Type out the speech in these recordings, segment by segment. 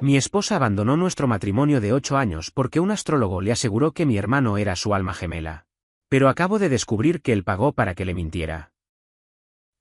Mi esposa abandonó nuestro matrimonio de 8 años porque un astrólogo le aseguró que mi hermano era su alma gemela. Pero acabo de descubrir que él pagó para que le mintiera.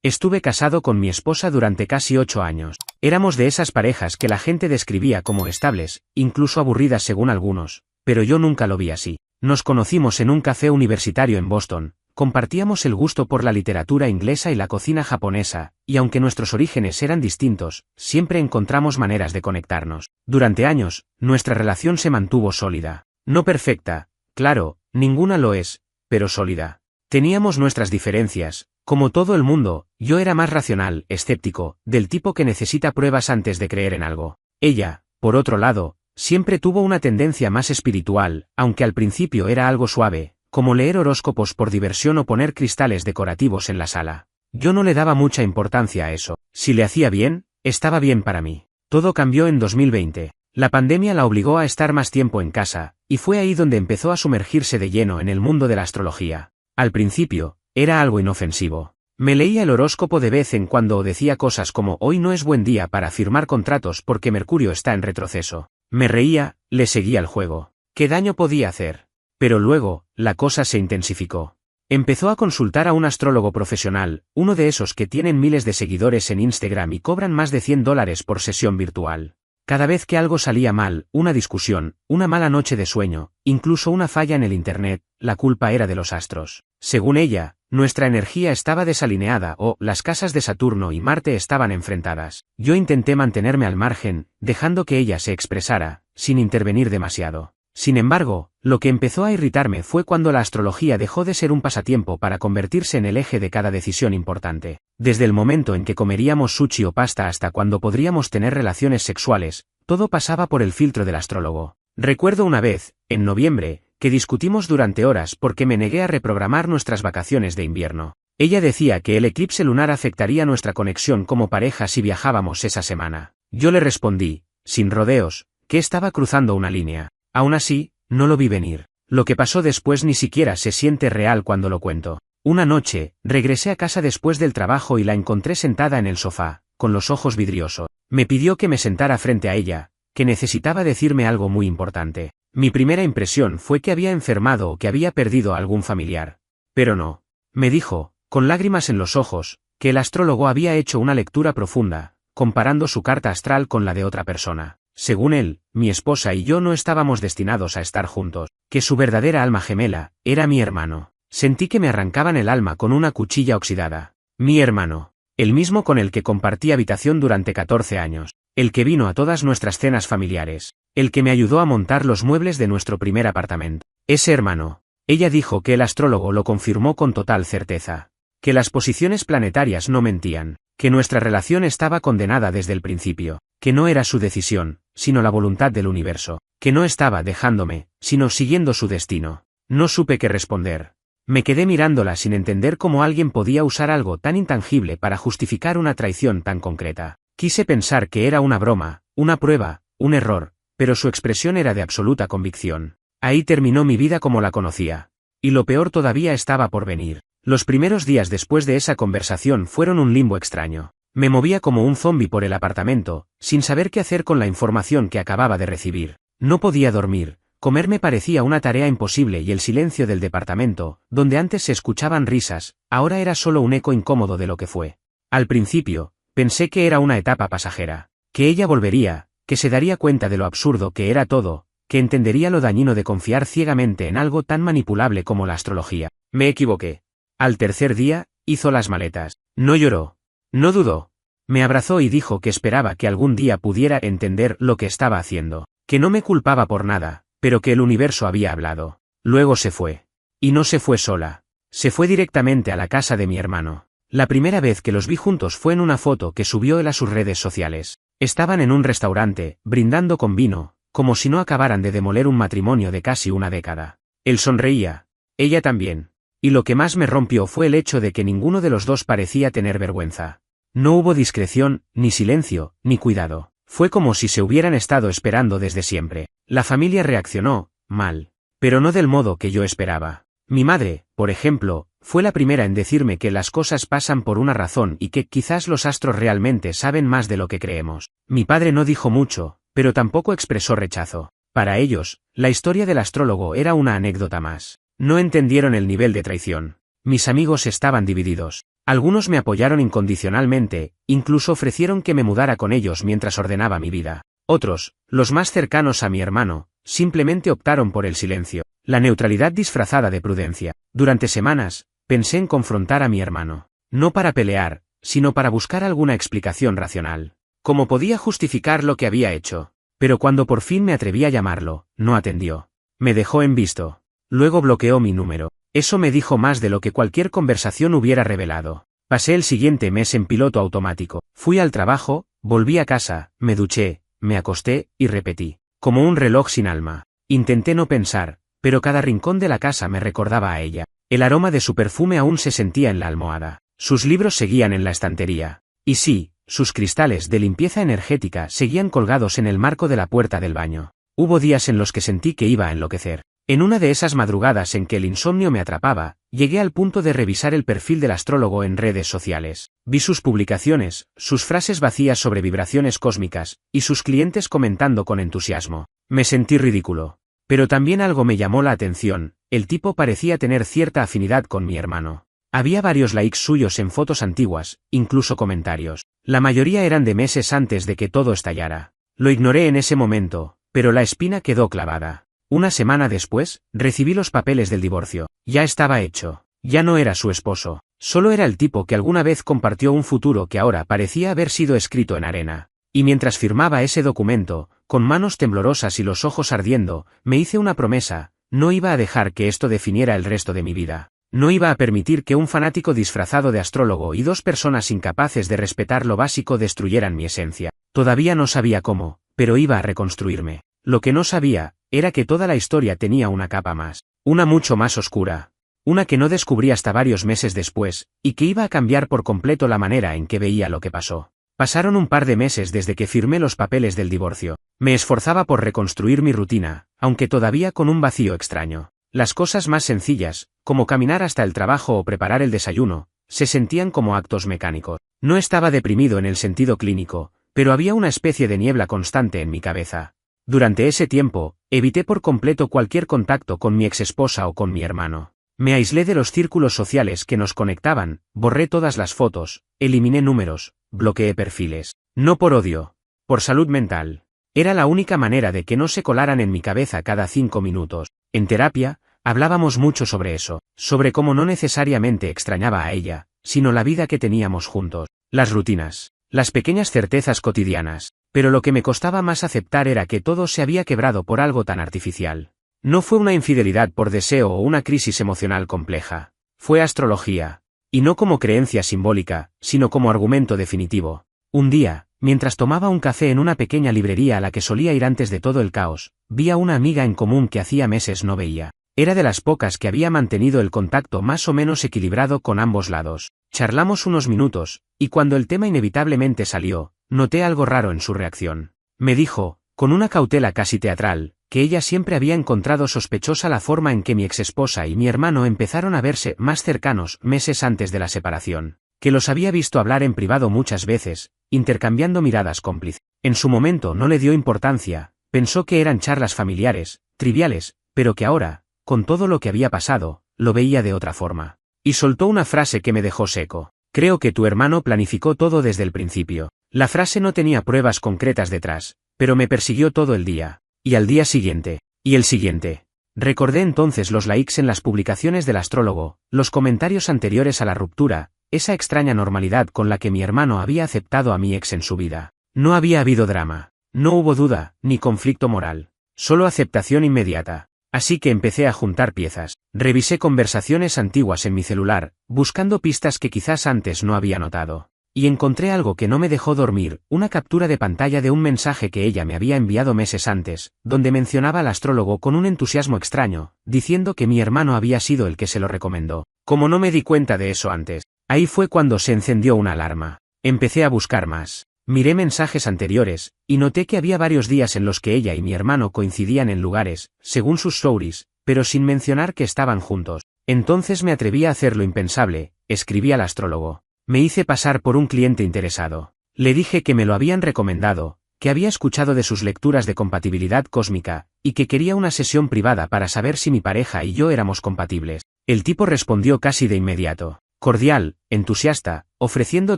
Estuve casado con mi esposa durante casi 8 años. Éramos de esas parejas que la gente describía como estables, incluso aburridas según algunos, pero yo nunca lo vi así. Nos conocimos en un café universitario en Boston, compartíamos el gusto por la literatura inglesa y la cocina japonesa, y aunque nuestros orígenes eran distintos, siempre encontramos maneras de conectarnos. Durante años, nuestra relación se mantuvo sólida. No perfecta, claro, ninguna lo es, pero sólida. Teníamos nuestras diferencias, como todo el mundo. Yo era más racional, escéptico, del tipo que necesita pruebas antes de creer en algo. Ella, por otro lado, siempre tuvo una tendencia más espiritual, aunque al principio era algo suave, como leer horóscopos por diversión o poner cristales decorativos en la sala. Yo no le daba mucha importancia a eso. Si le hacía bien, estaba bien para mí. Todo cambió en 2020. La pandemia la obligó a estar más tiempo en casa, y fue ahí donde empezó a sumergirse de lleno en el mundo de la astrología. Al principio, era algo inofensivo. Me leía el horóscopo de vez en cuando o decía cosas como hoy no es buen día para firmar contratos porque Mercurio está en retroceso. Me reía, le seguía el juego. ¿Qué daño podía hacer? Pero luego, la cosa se intensificó. Empezó a consultar a un astrólogo profesional, uno de esos que tienen miles de seguidores en Instagram y cobran más de $100 por sesión virtual. Cada vez que algo salía mal, una discusión, una mala noche de sueño, incluso una falla en el internet, la culpa era de los astros. Según ella, nuestra energía estaba desalineada o las casas de Saturno y Marte estaban enfrentadas. Yo intenté mantenerme al margen, dejando que ella se expresara, sin intervenir demasiado. Sin embargo, lo que empezó a irritarme fue cuando la astrología dejó de ser un pasatiempo para convertirse en el eje de cada decisión importante. Desde el momento en que comeríamos sushi o pasta hasta cuando podríamos tener relaciones sexuales, todo pasaba por el filtro del astrólogo. Recuerdo una vez, en noviembre, que discutimos durante horas porque me negué a reprogramar nuestras vacaciones de invierno. Ella decía que el eclipse lunar afectaría nuestra conexión como pareja si viajábamos esa semana. Yo le respondí, sin rodeos, que estaba cruzando una línea. Aún así, no lo vi venir. Lo que pasó después ni siquiera se siente real cuando lo cuento. Una noche, regresé a casa después del trabajo y la encontré sentada en el sofá, con los ojos vidriosos. Me pidió que me sentara frente a ella, que necesitaba decirme algo muy importante. Mi primera impresión fue que había enfermado o que había perdido a algún familiar. Pero no. Me dijo, con lágrimas en los ojos, que el astrólogo había hecho una lectura profunda, comparando su carta astral con la de otra persona. Según él, mi esposa y yo no estábamos destinados a estar juntos, que su verdadera alma gemela era mi hermano. Sentí que me arrancaban el alma con una cuchilla oxidada. Mi hermano, el mismo con el que compartí habitación durante 14 años, el que vino a todas nuestras cenas familiares, el que me ayudó a montar los muebles de nuestro primer apartamento. Ese hermano. Ella dijo que el astrólogo lo confirmó con total certeza, que las posiciones planetarias no mentían, que nuestra relación estaba condenada desde el principio, que no era su decisión, sino la voluntad del universo, que no estaba dejándome, sino siguiendo su destino. No supe qué responder. Me quedé mirándola sin entender cómo alguien podía usar algo tan intangible para justificar una traición tan concreta. Quise pensar que era una broma, una prueba, un error, pero su expresión era de absoluta convicción. Ahí terminó mi vida como la conocía. Y lo peor todavía estaba por venir. Los primeros días después de esa conversación fueron un limbo extraño. Me movía como un zombi por el apartamento, sin saber qué hacer con la información que acababa de recibir. No podía dormir, comer me parecía una tarea imposible y el silencio del departamento, donde antes se escuchaban risas, ahora era solo un eco incómodo de lo que fue. Al principio, pensé que era una etapa pasajera, que ella volvería, que se daría cuenta de lo absurdo que era todo, que entendería lo dañino de confiar ciegamente en algo tan manipulable como la astrología. Me equivoqué. Al tercer día, hizo las maletas. No lloró. No dudó. Me abrazó y dijo que esperaba que algún día pudiera entender lo que estaba haciendo, que no me culpaba por nada, pero que el universo había hablado. Luego se fue. Y no se fue sola. Se fue directamente a la casa de mi hermano. La primera vez que los vi juntos fue en una foto que subió él a sus redes sociales. Estaban en un restaurante, brindando con vino, como si no acabaran de demoler un matrimonio de casi una década. Él sonreía. Ella también. Y lo que más me rompió fue el hecho de que ninguno de los dos parecía tener vergüenza. No hubo discreción, ni silencio, ni cuidado. Fue como si se hubieran estado esperando desde siempre. La familia reaccionó, mal. Pero no del modo que yo esperaba. Mi madre, por ejemplo, fue la primera en decirme que las cosas pasan por una razón y que quizás los astros realmente saben más de lo que creemos. Mi padre no dijo mucho, pero tampoco expresó rechazo. Para ellos, la historia del astrólogo era una anécdota más. No entendieron el nivel de traición. Mis amigos estaban divididos. Algunos me apoyaron incondicionalmente, incluso ofrecieron que me mudara con ellos mientras ordenaba mi vida. Otros, los más cercanos a mi hermano, simplemente optaron por el silencio, la neutralidad disfrazada de prudencia. Durante semanas, pensé en confrontar a mi hermano. No para pelear, sino para buscar alguna explicación racional. ¿Cómo podía justificar lo que había hecho? Pero cuando por fin me atreví a llamarlo, no atendió. Me dejó en visto. Luego bloqueó mi número. Eso me dijo más de lo que cualquier conversación hubiera revelado. Pasé el siguiente mes en piloto automático. Fui al trabajo, volví a casa, me duché, me acosté, y repetí. Como un reloj sin alma. Intenté no pensar, pero cada rincón de la casa me recordaba a ella. El aroma de su perfume aún se sentía en la almohada. Sus libros seguían en la estantería. Y sí, sus cristales de limpieza energética seguían colgados en el marco de la puerta del baño. Hubo días en los que sentí que iba a enloquecer. En una de esas madrugadas en que el insomnio me atrapaba, llegué al punto de revisar el perfil del astrólogo en redes sociales. Vi sus publicaciones, sus frases vacías sobre vibraciones cósmicas, y sus clientes comentando con entusiasmo. Me sentí ridículo. Pero también algo me llamó la atención, el tipo parecía tener cierta afinidad con mi hermano. Había varios likes suyos en fotos antiguas, incluso comentarios. La mayoría eran de meses antes de que todo estallara. Lo ignoré en ese momento, pero la espina quedó clavada. Una semana después, recibí los papeles del divorcio. Ya estaba hecho. Ya no era su esposo. Solo era el tipo que alguna vez compartió un futuro que ahora parecía haber sido escrito en arena. Y mientras firmaba ese documento, con manos temblorosas y los ojos ardiendo, me hice una promesa: no iba a dejar que esto definiera el resto de mi vida. No iba a permitir que un fanático disfrazado de astrólogo y dos personas incapaces de respetar lo básico destruyeran mi esencia. Todavía no sabía cómo, pero iba a reconstruirme. Lo que no sabía, era que toda la historia tenía una capa más. Una mucho más oscura. Una que no descubrí hasta varios meses después, y que iba a cambiar por completo la manera en que veía lo que pasó. Pasaron un par de meses desde que firmé los papeles del divorcio. Me esforzaba por reconstruir mi rutina, aunque todavía con un vacío extraño. Las cosas más sencillas, como caminar hasta el trabajo o preparar el desayuno, se sentían como actos mecánicos. No estaba deprimido en el sentido clínico, pero había una especie de niebla constante en mi cabeza. Durante ese tiempo, evité por completo cualquier contacto con mi exesposa o con mi hermano. Me aislé de los círculos sociales que nos conectaban, borré todas las fotos, eliminé números, bloqueé perfiles. No por odio, por salud mental. Era la única manera de que no se colaran en mi cabeza cada 5 minutos. En terapia, hablábamos mucho sobre eso, sobre cómo no necesariamente extrañaba a ella, sino la vida que teníamos juntos, las rutinas, las pequeñas certezas cotidianas. Pero lo que me costaba más aceptar era que todo se había quebrado por algo tan artificial. No fue una infidelidad por deseo o una crisis emocional compleja. Fue astrología. Y no como creencia simbólica, sino como argumento definitivo. Un día, mientras tomaba un café en una pequeña librería a la que solía ir antes de todo el caos, vi a una amiga en común que hacía meses no veía. Era de las pocas que había mantenido el contacto más o menos equilibrado con ambos lados. Charlamos unos minutos, y cuando el tema inevitablemente salió, noté algo raro en su reacción. Me dijo, con una cautela casi teatral, que ella siempre había encontrado sospechosa la forma en que mi exesposa y mi hermano empezaron a verse más cercanos meses antes de la separación, que los había visto hablar en privado muchas veces, intercambiando miradas cómplices. En su momento no le dio importancia, pensó que eran charlas familiares, triviales, pero que ahora, con todo lo que había pasado, lo veía de otra forma. Y soltó una frase que me dejó seco. Creo que tu hermano planificó todo desde el principio. La frase no tenía pruebas concretas detrás, pero me persiguió todo el día. Y al día siguiente. Y el siguiente. Recordé entonces los likes en las publicaciones del astrólogo, los comentarios anteriores a la ruptura, esa extraña normalidad con la que mi hermano había aceptado a mi ex en su vida. No había habido drama. No hubo duda, ni conflicto moral. Solo aceptación inmediata. Así que empecé a juntar piezas. Revisé conversaciones antiguas en mi celular, buscando pistas que quizás antes no había notado. Y encontré algo que no me dejó dormir, una captura de pantalla de un mensaje que ella me había enviado meses antes, donde mencionaba al astrólogo con un entusiasmo extraño, diciendo que mi hermano había sido el que se lo recomendó. Como no me di cuenta de eso antes, ahí fue cuando se encendió una alarma. Empecé a buscar más. Miré mensajes anteriores, y noté que había varios días en los que ella y mi hermano coincidían en lugares, según sus stories, pero sin mencionar que estaban juntos. Entonces me atreví a hacer lo impensable, escribí al astrólogo. Me hice pasar por un cliente interesado. Le dije que me lo habían recomendado, que había escuchado de sus lecturas de compatibilidad cósmica, y que quería una sesión privada para saber si mi pareja y yo éramos compatibles. El tipo respondió casi de inmediato, cordial, entusiasta, ofreciendo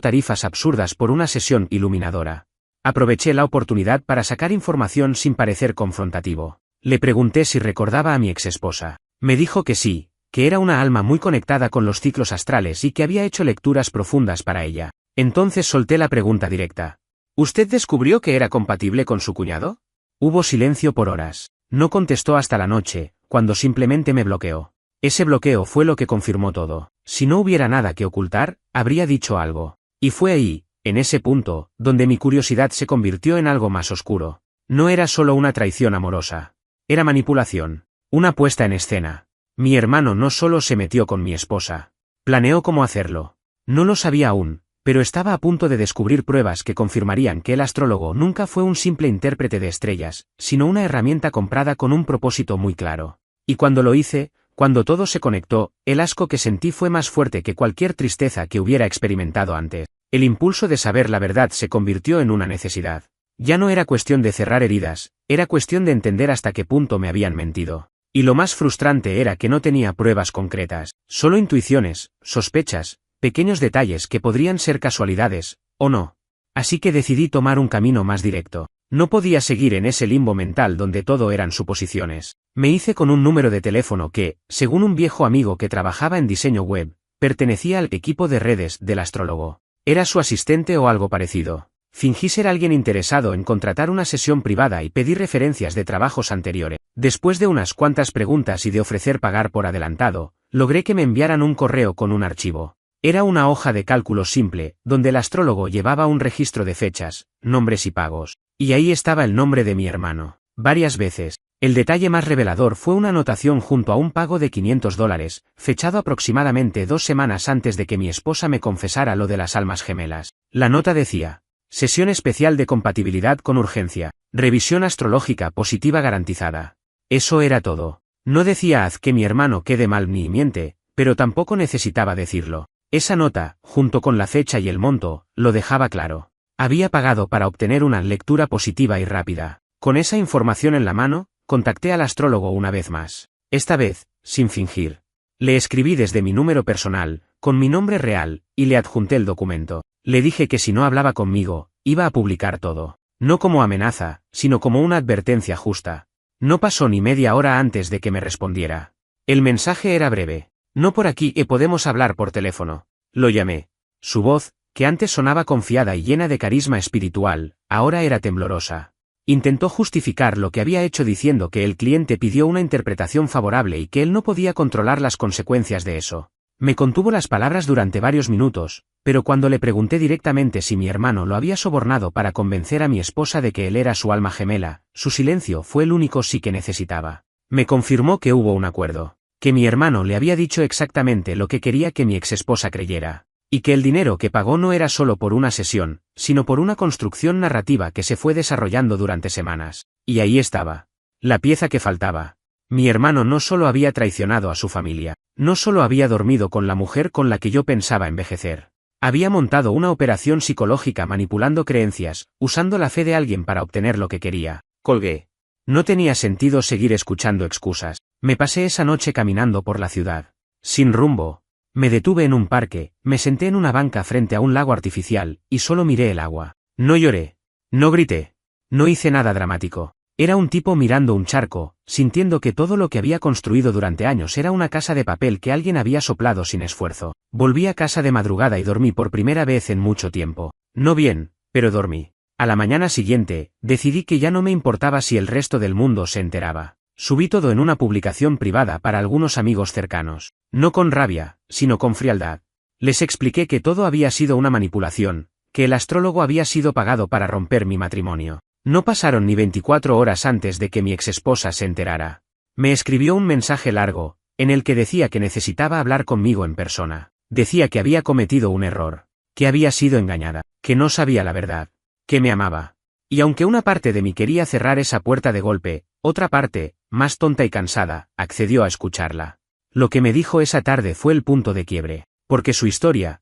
tarifas absurdas por una sesión iluminadora. Aproveché la oportunidad para sacar información sin parecer confrontativo. Le pregunté si recordaba a mi exesposa. Me dijo que sí, que era una alma muy conectada con los ciclos astrales y que había hecho lecturas profundas para ella. Entonces solté la pregunta directa. ¿Usted descubrió que era compatible con su cuñado? Hubo silencio por horas. No contestó hasta la noche, cuando simplemente me bloqueó. Ese bloqueo fue lo que confirmó todo. Si no hubiera nada que ocultar, habría dicho algo. Y fue ahí, en ese punto, donde mi curiosidad se convirtió en algo más oscuro. No era solo una traición amorosa. Era manipulación. Una puesta en escena. Mi hermano no solo se metió con mi esposa. Planeó cómo hacerlo. No lo sabía aún, pero estaba a punto de descubrir pruebas que confirmarían que el astrólogo nunca fue un simple intérprete de estrellas, sino una herramienta comprada con un propósito muy claro. Y cuando lo hice, cuando todo se conectó, el asco que sentí fue más fuerte que cualquier tristeza que hubiera experimentado antes. El impulso de saber la verdad se convirtió en una necesidad. Ya no era cuestión de cerrar heridas, era cuestión de entender hasta qué punto me habían mentido. Y lo más frustrante era que no tenía pruebas concretas, solo intuiciones, sospechas, pequeños detalles que podrían ser casualidades, o no. Así que decidí tomar un camino más directo. No podía seguir en ese limbo mental donde todo eran suposiciones. Me hice con un número de teléfono que, según un viejo amigo que trabajaba en diseño web, pertenecía al equipo de redes del astrólogo. Era su asistente o algo parecido. Fingí ser alguien interesado en contratar una sesión privada y pedí referencias de trabajos anteriores. Después de unas cuantas preguntas y de ofrecer pagar por adelantado, logré que me enviaran un correo con un archivo. Era una hoja de cálculo simple, donde el astrólogo llevaba un registro de fechas, nombres y pagos. Y ahí estaba el nombre de mi hermano. Varias veces. El detalle más revelador fue una anotación junto a un pago de $500, fechado aproximadamente 2 semanas antes de que mi esposa me confesara lo de las almas gemelas. La nota decía: sesión especial de compatibilidad con urgencia. Revisión astrológica positiva garantizada. Eso era todo. No decía haz que mi hermano quede mal ni miente, pero tampoco necesitaba decirlo. Esa nota, junto con la fecha y el monto, lo dejaba claro. Había pagado para obtener una lectura positiva y rápida. Con esa información en la mano, contacté al astrólogo una vez más. Esta vez, sin fingir. Le escribí desde mi número personal, con mi nombre real, y le adjunté el documento. Le dije que si no hablaba conmigo, iba a publicar todo. No como amenaza, sino como una advertencia justa. No pasó ni media hora antes de que me respondiera. El mensaje era breve. No por aquí podemos hablar por teléfono. Lo llamé. Su voz, que antes sonaba confiada y llena de carisma espiritual, ahora era temblorosa. Intentó justificar lo que había hecho diciendo que el cliente pidió una interpretación favorable y que él no podía controlar las consecuencias de eso. Me contuvo las palabras durante varios minutos, pero cuando le pregunté directamente si mi hermano lo había sobornado para convencer a mi esposa de que él era su alma gemela, su silencio fue el único sí que necesitaba. Me confirmó que hubo un acuerdo, que mi hermano le había dicho exactamente lo que quería que mi exesposa creyera. Y que el dinero que pagó no era solo por una sesión, sino por una construcción narrativa que se fue desarrollando durante semanas. Y ahí estaba. La pieza que faltaba. Mi hermano no solo había traicionado a su familia, no solo había dormido con la mujer con la que yo pensaba envejecer. Había montado una operación psicológica manipulando creencias, usando la fe de alguien para obtener lo que quería. Colgué. No tenía sentido seguir escuchando excusas. Me pasé esa noche caminando por la ciudad. Sin rumbo. Me detuve en un parque, me senté en una banca frente a un lago artificial, y solo miré el agua. No lloré. No grité. No hice nada dramático. Era un tipo mirando un charco, sintiendo que todo lo que había construido durante años era una casa de papel que alguien había soplado sin esfuerzo. Volví a casa de madrugada y dormí por primera vez en mucho tiempo. No bien, pero dormí. A la mañana siguiente, decidí que ya no me importaba si el resto del mundo se enteraba. Subí todo en una publicación privada para algunos amigos cercanos. No con rabia, sino con frialdad. Les expliqué que todo había sido una manipulación, que el astrólogo había sido pagado para romper mi matrimonio. No pasaron ni 24 horas antes de que mi exesposa se enterara. Me escribió un mensaje largo, en el que decía que necesitaba hablar conmigo en persona. Decía que había cometido un error, que había sido engañada, que no sabía la verdad, que me amaba. Y aunque una parte de mí quería cerrar esa puerta de golpe, otra parte, más tonta y cansada, accedió a escucharla. Lo que me dijo esa tarde fue el punto de quiebre, porque su historia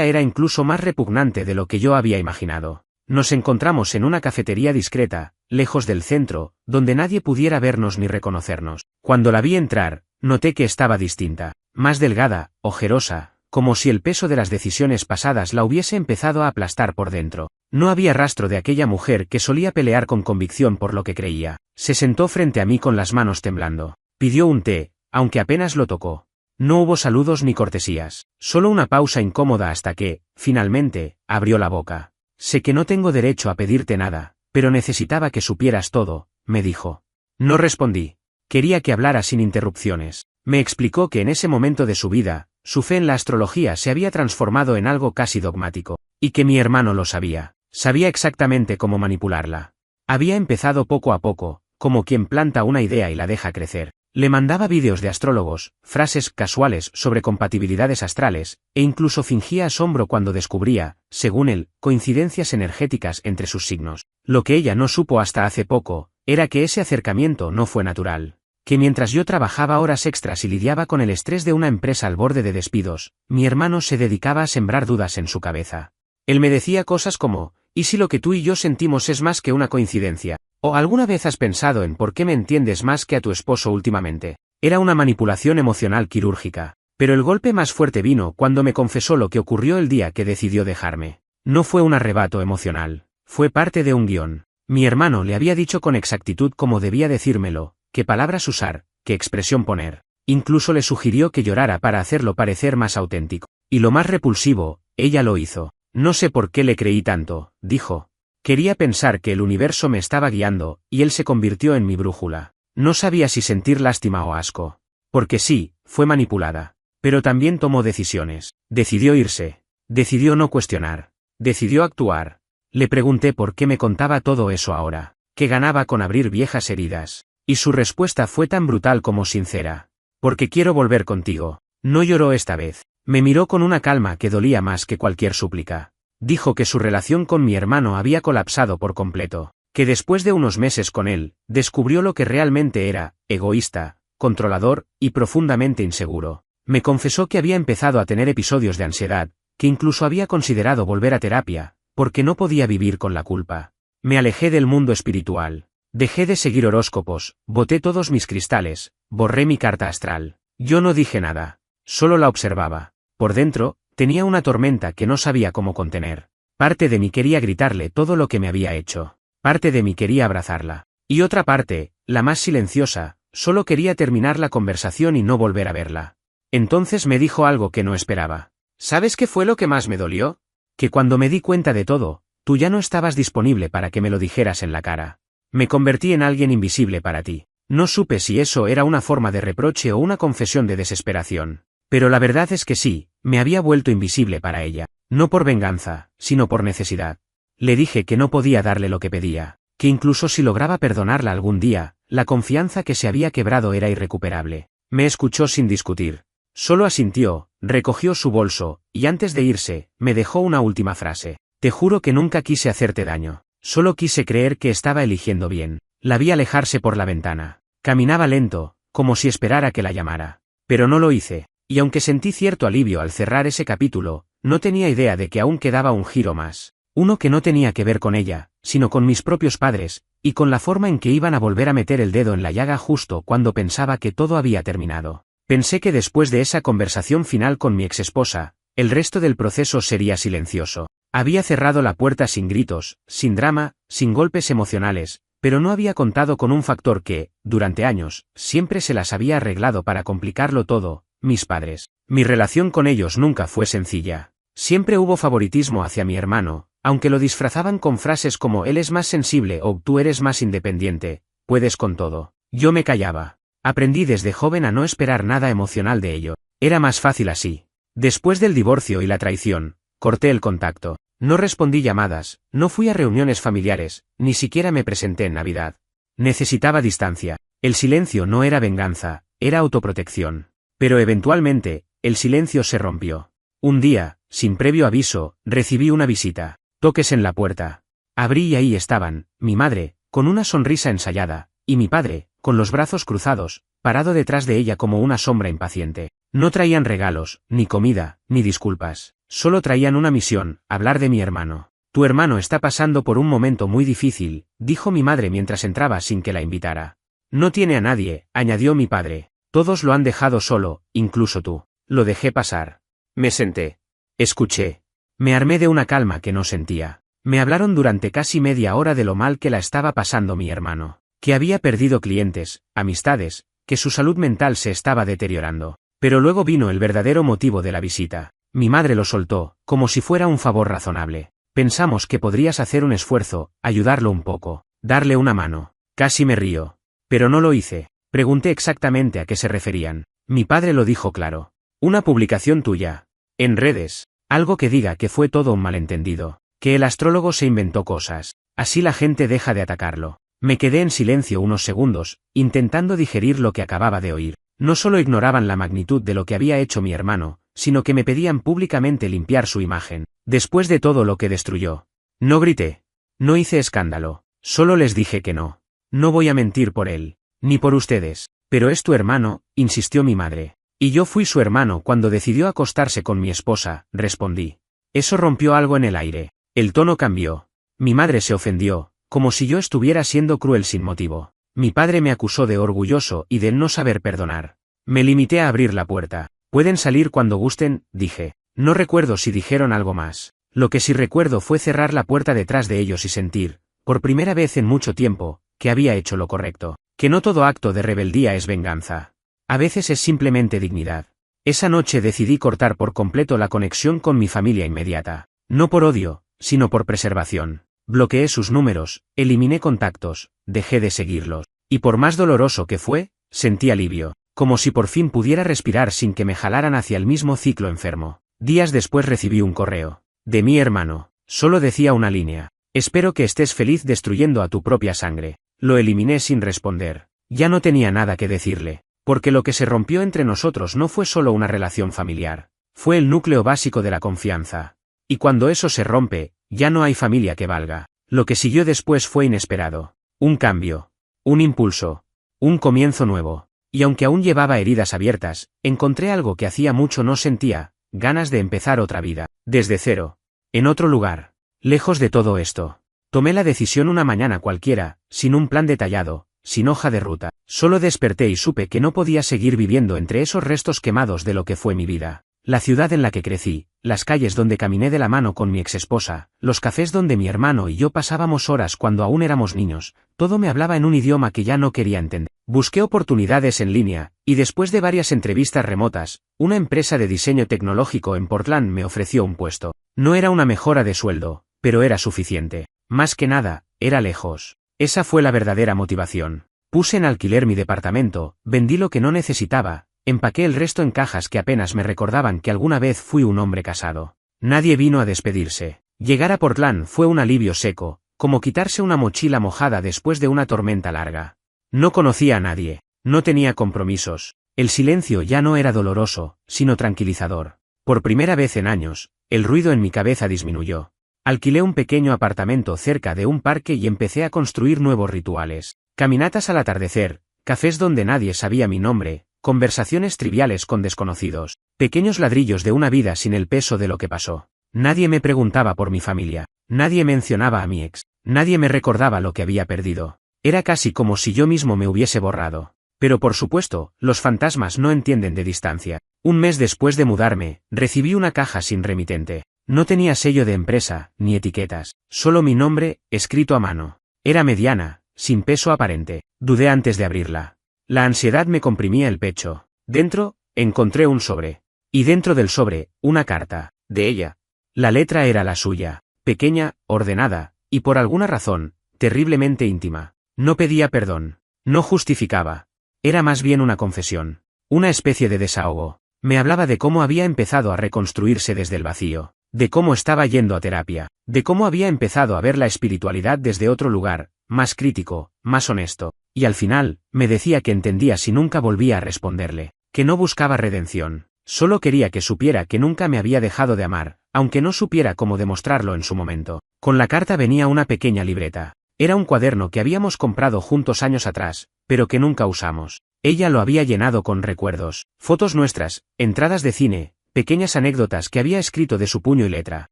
era incluso más repugnante de lo que yo había imaginado. Nos encontramos en una cafetería discreta, lejos del centro, donde nadie pudiera vernos ni reconocernos. Cuando la vi entrar, noté que estaba distinta, más delgada, ojerosa, como si el peso de las decisiones pasadas la hubiese empezado a aplastar por dentro. No había rastro de aquella mujer que solía pelear con convicción por lo que creía. Se sentó frente a mí con las manos temblando. Pidió un té, aunque apenas lo tocó. No hubo saludos ni cortesías, solo una pausa incómoda hasta que, finalmente, abrió la boca. Sé que no tengo derecho a pedirte nada, pero necesitaba que supieras todo, me dijo. No respondí. Quería que hablara sin interrupciones. Me explicó que en ese momento de su vida, su fe en la astrología se había transformado en algo casi dogmático, y que mi hermano lo sabía. Sabía exactamente cómo manipularla. Había empezado poco a poco, como quien planta una idea y la deja crecer. Le mandaba vídeos de astrólogos, frases casuales sobre compatibilidades astrales, e incluso fingía asombro cuando descubría, según él, coincidencias energéticas entre sus signos. Lo que ella no supo hasta hace poco, era que ese acercamiento no fue natural. Que mientras yo trabajaba horas extras y lidiaba con el estrés de una empresa al borde de despidos, mi hermano se dedicaba a sembrar dudas en su cabeza. Él me decía cosas como, ¿y si lo que tú y yo sentimos es más que una coincidencia? ¿O alguna vez has pensado en por qué me entiendes más que a tu esposo últimamente? Era una manipulación emocional quirúrgica, pero el golpe más fuerte vino cuando me confesó lo que ocurrió el día que decidió dejarme. No fue un arrebato emocional, fue parte de un guión. Mi hermano le había dicho con exactitud cómo debía decírmelo, qué palabras usar, qué expresión poner. Incluso le sugirió que llorara para hacerlo parecer más auténtico. Y lo más repulsivo, ella lo hizo. No sé por qué le creí tanto, dijo. Quería pensar que el universo me estaba guiando, y él se convirtió en mi brújula. No sabía si sentir lástima o asco. Porque sí, fue manipulada. Pero también tomó decisiones. Decidió irse. Decidió no cuestionar. Decidió actuar. Le pregunté por qué me contaba todo eso ahora. ¿Qué ganaba con abrir viejas heridas? Y su respuesta fue tan brutal como sincera. Porque quiero volver contigo. No lloró esta vez. Me miró con una calma que dolía más que cualquier súplica. Dijo que su relación con mi hermano había colapsado por completo, que después de unos meses con él, descubrió lo que realmente era, egoísta, controlador, y profundamente inseguro. Me confesó que había empezado a tener episodios de ansiedad, que incluso había considerado volver a terapia, porque no podía vivir con la culpa. Me alejé del mundo espiritual. Dejé de seguir horóscopos, boté todos mis cristales, borré mi carta astral. Yo no dije nada, solo la observaba. Por dentro, tenía una tormenta que no sabía cómo contener. Parte de mí quería gritarle todo lo que me había hecho. Parte de mí quería abrazarla. Y otra parte, la más silenciosa, solo quería terminar la conversación y no volver a verla. Entonces me dijo algo que no esperaba. ¿Sabes qué fue lo que más me dolió? Que cuando me di cuenta de todo, tú ya no estabas disponible para que me lo dijeras en la cara. Me convertí en alguien invisible para ti. No supe si eso era una forma de reproche o una confesión de desesperación. Pero la verdad es que sí, me había vuelto invisible para ella. No por venganza, sino por necesidad. Le dije que no podía darle lo que pedía, que incluso si lograba perdonarla algún día, la confianza que se había quebrado era irrecuperable. Me escuchó sin discutir. Solo asintió, recogió su bolso, y antes de irse, me dejó una última frase. Te juro que nunca quise hacerte daño. Solo quise creer que estaba eligiendo bien. La vi alejarse por la ventana. Caminaba lento, como si esperara que la llamara. Pero no lo hice. Y aunque sentí cierto alivio al cerrar ese capítulo, no tenía idea de que aún quedaba un giro más. Uno que no tenía que ver con ella, sino con mis propios padres, y con la forma en que iban a volver a meter el dedo en la llaga justo cuando pensaba que todo había terminado. Pensé que después de esa conversación final con mi exesposa, el resto del proceso sería silencioso. Había cerrado la puerta sin gritos, sin drama, sin golpes emocionales, pero no había contado con un factor que, durante años, siempre se las había arreglado para complicarlo todo. Mis padres. Mi relación con ellos nunca fue sencilla. Siempre hubo favoritismo hacia mi hermano, aunque lo disfrazaban con frases como él es más sensible o tú eres más independiente, puedes con todo. Yo me callaba. Aprendí desde joven a no esperar nada emocional de ello. Era más fácil así. Después del divorcio y la traición, corté el contacto. No respondí llamadas, no fui a reuniones familiares, ni siquiera me presenté en Navidad. Necesitaba distancia. El silencio no era venganza, era autoprotección. Pero eventualmente, el silencio se rompió. Un día, sin previo aviso, recibí una visita. Toques en la puerta. Abrí y ahí estaban, mi madre, con una sonrisa ensayada, y mi padre, con los brazos cruzados, parado detrás de ella como una sombra impaciente. No traían regalos, ni comida, ni disculpas. Solo traían una misión, hablar de mi hermano. Tu hermano está pasando por un momento muy difícil, dijo mi madre mientras entraba sin que la invitara. No tiene a nadie, añadió mi padre. Todos lo han dejado solo, incluso tú. Lo dejé pasar. Me senté. Escuché. Me armé de una calma que no sentía. Me hablaron durante casi media hora de lo mal que la estaba pasando mi hermano. Que había perdido clientes, amistades, que su salud mental se estaba deteriorando. Pero luego vino el verdadero motivo de la visita. Mi madre lo soltó, como si fuera un favor razonable. Pensamos que podrías hacer un esfuerzo, ayudarlo un poco, darle una mano. Casi me río. Pero no lo hice. Pregunté exactamente a qué se referían. Mi padre lo dijo claro. Una publicación tuya. En redes. Algo que diga que fue todo un malentendido. Que el astrólogo se inventó cosas. Así la gente deja de atacarlo. Me quedé en silencio unos segundos, intentando digerir lo que acababa de oír. No solo ignoraban la magnitud de lo que había hecho mi hermano, sino que me pedían públicamente limpiar su imagen, después de todo lo que destruyó. No grité. No hice escándalo. Solo les dije que no. No voy a mentir por él. Ni por ustedes. Pero es tu hermano, insistió mi madre. Y yo fui su hermano cuando decidió acostarse con mi esposa, respondí. Eso rompió algo en el aire. El tono cambió. Mi madre se ofendió, como si yo estuviera siendo cruel sin motivo. Mi padre me acusó de orgulloso y de no saber perdonar. Me limité a abrir la puerta. Pueden salir cuando gusten, dije. No recuerdo si dijeron algo más. Lo que sí recuerdo fue cerrar la puerta detrás de ellos y sentir, por primera vez en mucho tiempo, que había hecho lo correcto. Que no todo acto de rebeldía es venganza. A veces es simplemente dignidad. Esa noche decidí cortar por completo la conexión con mi familia inmediata. No por odio, sino por preservación. Bloqueé sus números, eliminé contactos, dejé de seguirlos. Y por más doloroso que fue, sentí alivio. Como si por fin pudiera respirar sin que me jalaran hacia el mismo ciclo enfermo. Días después recibí un correo. De mi hermano. Solo decía una línea. Espero que estés feliz destruyendo a tu propia sangre. Lo eliminé sin responder. Ya no tenía nada que decirle. Porque lo que se rompió entre nosotros no fue solo una relación familiar. Fue el núcleo básico de la confianza. Y cuando eso se rompe, ya no hay familia que valga. Lo que siguió después fue inesperado. Un cambio. Un impulso. Un comienzo nuevo. Y aunque aún llevaba heridas abiertas, encontré algo que hacía mucho no sentía, ganas de empezar otra vida, desde cero. En otro lugar. Lejos de todo esto. Tomé la decisión una mañana cualquiera, sin un plan detallado, sin hoja de ruta. Solo desperté y supe que no podía seguir viviendo entre esos restos quemados de lo que fue mi vida. La ciudad en la que crecí, las calles donde caminé de la mano con mi exesposa, los cafés donde mi hermano y yo pasábamos horas cuando aún éramos niños, todo me hablaba en un idioma que ya no quería entender. Busqué oportunidades en línea, y después de varias entrevistas remotas, una empresa de diseño tecnológico en Portland me ofreció un puesto. No era una mejora de sueldo, pero era suficiente. Más que nada, era lejos. Esa fue la verdadera motivación. Puse en alquiler mi departamento, vendí lo que no necesitaba, empaqué el resto en cajas que apenas me recordaban que alguna vez fui un hombre casado. Nadie vino a despedirse. Llegar a Portland fue un alivio seco, como quitarse una mochila mojada después de una tormenta larga. No conocía a nadie, no tenía compromisos, el silencio ya no era doloroso, sino tranquilizador. Por primera vez en años, el ruido en mi cabeza disminuyó. Alquilé un pequeño apartamento cerca de un parque y empecé a construir nuevos rituales. Caminatas al atardecer, cafés donde nadie sabía mi nombre, conversaciones triviales con desconocidos, pequeños ladrillos de una vida sin el peso de lo que pasó. Nadie me preguntaba por mi familia, nadie mencionaba a mi ex, nadie me recordaba lo que había perdido. Era casi como si yo mismo me hubiese borrado. Pero por supuesto, los fantasmas no entienden de distancia. Un mes después de mudarme, recibí una caja sin remitente. No tenía sello de empresa, ni etiquetas, solo mi nombre, escrito a mano. Era mediana, sin peso aparente. Dudé antes de abrirla. La ansiedad me comprimía el pecho. Dentro, encontré un sobre. Y dentro del sobre, una carta, de ella. La letra era la suya, pequeña, ordenada, y por alguna razón, terriblemente íntima. No pedía perdón. No justificaba. Era más bien una confesión. Una especie de desahogo. Me hablaba de cómo había empezado a reconstruirse desde el vacío. De cómo estaba yendo a terapia. De cómo había empezado a ver la espiritualidad desde otro lugar, más crítico, más honesto. Y al final, me decía que entendía si nunca volvía a responderle. Que no buscaba redención. Solo quería que supiera que nunca me había dejado de amar, aunque no supiera cómo demostrarlo en su momento. Con la carta venía una pequeña libreta. Era un cuaderno que habíamos comprado juntos años atrás, pero que nunca usamos. Ella lo había llenado con recuerdos, fotos nuestras, entradas de cine, pequeñas anécdotas que había escrito de su puño y letra.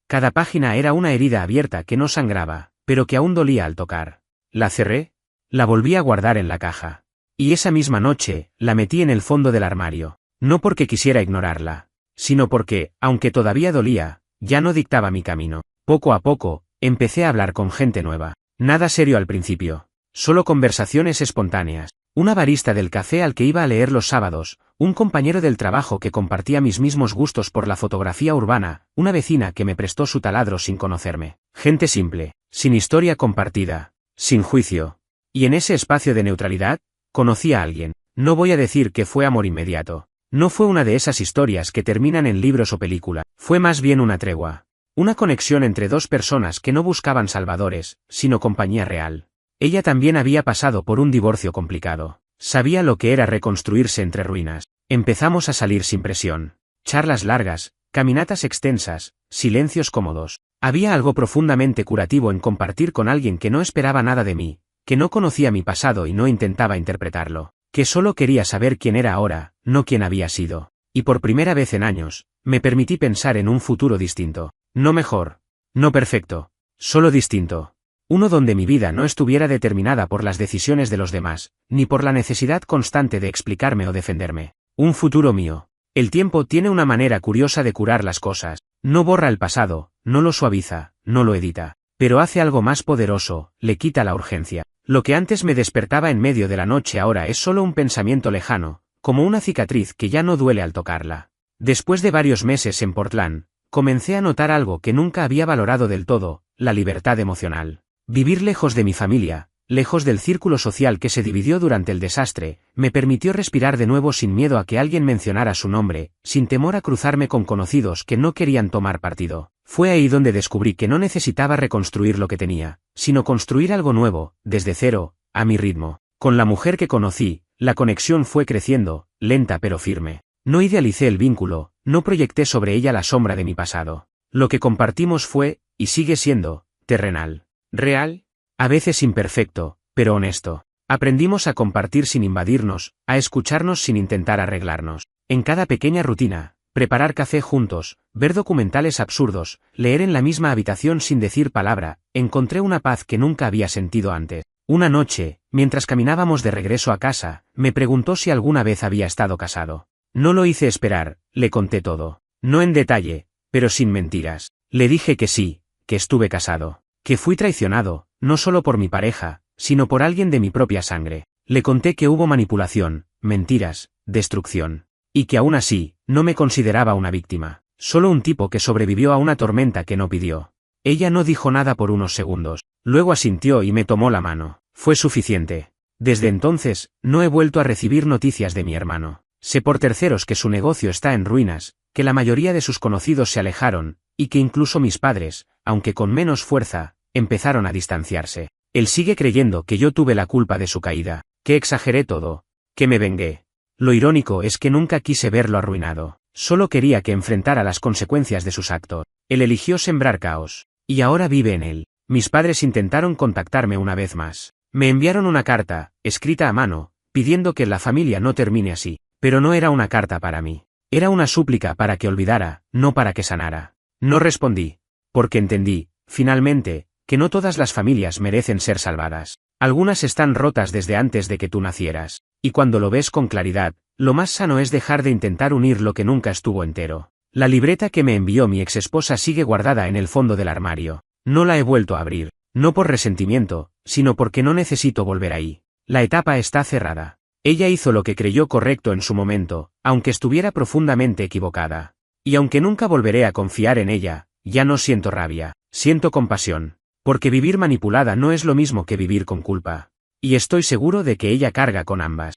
Cada página era una herida abierta que no sangraba, pero que aún dolía al tocar. La cerré, la volví a guardar en la caja. Y esa misma noche, la metí en el fondo del armario. No porque quisiera ignorarla, sino porque, aunque todavía dolía, ya no dictaba mi camino. Poco a poco, empecé a hablar con gente nueva. Nada serio al principio. Solo conversaciones espontáneas. Una barista del café al que iba a leer los sábados, un compañero del trabajo que compartía mis mismos gustos por la fotografía urbana, una vecina que me prestó su taladro sin conocerme. Gente simple, sin historia compartida, sin juicio. Y en ese espacio de neutralidad, conocí a alguien. No voy a decir que fue amor inmediato. No fue una de esas historias que terminan en libros o película. Fue más bien una tregua. Una conexión entre dos personas que no buscaban salvadores, sino compañía real. Ella también había pasado por un divorcio complicado. Sabía lo que era reconstruirse entre ruinas. Empezamos a salir sin presión. Charlas largas, caminatas extensas, silencios cómodos. Había algo profundamente curativo en compartir con alguien que no esperaba nada de mí, que no conocía mi pasado y no intentaba interpretarlo, que solo quería saber quién era ahora, no quién había sido. Y por primera vez en años, me permití pensar en un futuro distinto. No mejor, no perfecto, solo distinto. Uno donde mi vida no estuviera determinada por las decisiones de los demás, ni por la necesidad constante de explicarme o defenderme. Un futuro mío. El tiempo tiene una manera curiosa de curar las cosas. No borra el pasado, no lo suaviza, no lo edita. Pero hace algo más poderoso, le quita la urgencia. Lo que antes me despertaba en medio de la noche ahora es solo un pensamiento lejano, como una cicatriz que ya no duele al tocarla. Después de varios meses en Portland, comencé a notar algo que nunca había valorado del todo, la libertad emocional. Vivir lejos de mi familia, lejos del círculo social que se dividió durante el desastre, me permitió respirar de nuevo sin miedo a que alguien mencionara su nombre, sin temor a cruzarme con conocidos que no querían tomar partido. Fue ahí donde descubrí que no necesitaba reconstruir lo que tenía, sino construir algo nuevo, desde cero, a mi ritmo. Con la mujer que conocí, la conexión fue creciendo, lenta pero firme. No idealicé el vínculo, no proyecté sobre ella la sombra de mi pasado. Lo que compartimos fue, y sigue siendo, terrenal. Real, a veces imperfecto, pero honesto. Aprendimos a compartir sin invadirnos, a escucharnos sin intentar arreglarnos. En cada pequeña rutina, preparar café juntos, ver documentales absurdos, leer en la misma habitación sin decir palabra, encontré una paz que nunca había sentido antes. Una noche, mientras caminábamos de regreso a casa, me preguntó si alguna vez había estado casado. No lo hice esperar, le conté todo. No en detalle, pero sin mentiras. Le dije que sí, que estuve casado. Que fui traicionado, no solo por mi pareja, sino por alguien de mi propia sangre. Le conté que hubo manipulación, mentiras, destrucción. Y que aún así, no me consideraba una víctima. Solo un tipo que sobrevivió a una tormenta que no pidió. Ella no dijo nada por unos segundos. Luego asintió y me tomó la mano. Fue suficiente. Desde entonces, no he vuelto a recibir noticias de mi hermano. Sé por terceros que su negocio está en ruinas, que la mayoría de sus conocidos se alejaron, y que incluso mis padres, aunque con menos fuerza, empezaron a distanciarse. Él sigue creyendo que yo tuve la culpa de su caída, que exageré todo, que me vengué. Lo irónico es que nunca quise verlo arruinado, solo quería que enfrentara las consecuencias de sus actos. Él eligió sembrar caos, y ahora vive en él. Mis padres intentaron contactarme una vez más. Me enviaron una carta, escrita a mano, pidiendo que la familia no termine así, pero no era una carta para mí. Era una súplica para que olvidara, no para que sanara. No respondí, porque entendí, finalmente, que no todas las familias merecen ser salvadas. Algunas están rotas desde antes de que tú nacieras, y cuando lo ves con claridad, lo más sano es dejar de intentar unir lo que nunca estuvo entero. La libreta que me envió mi exesposa sigue guardada en el fondo del armario. No la he vuelto a abrir, no por resentimiento, sino porque no necesito volver ahí. La etapa está cerrada. Ella hizo lo que creyó correcto en su momento, aunque estuviera profundamente equivocada. Y aunque nunca volveré a confiar en ella, ya no siento rabia, siento compasión. Porque vivir manipulada no es lo mismo que vivir con culpa. Y estoy seguro de que ella carga con ambas.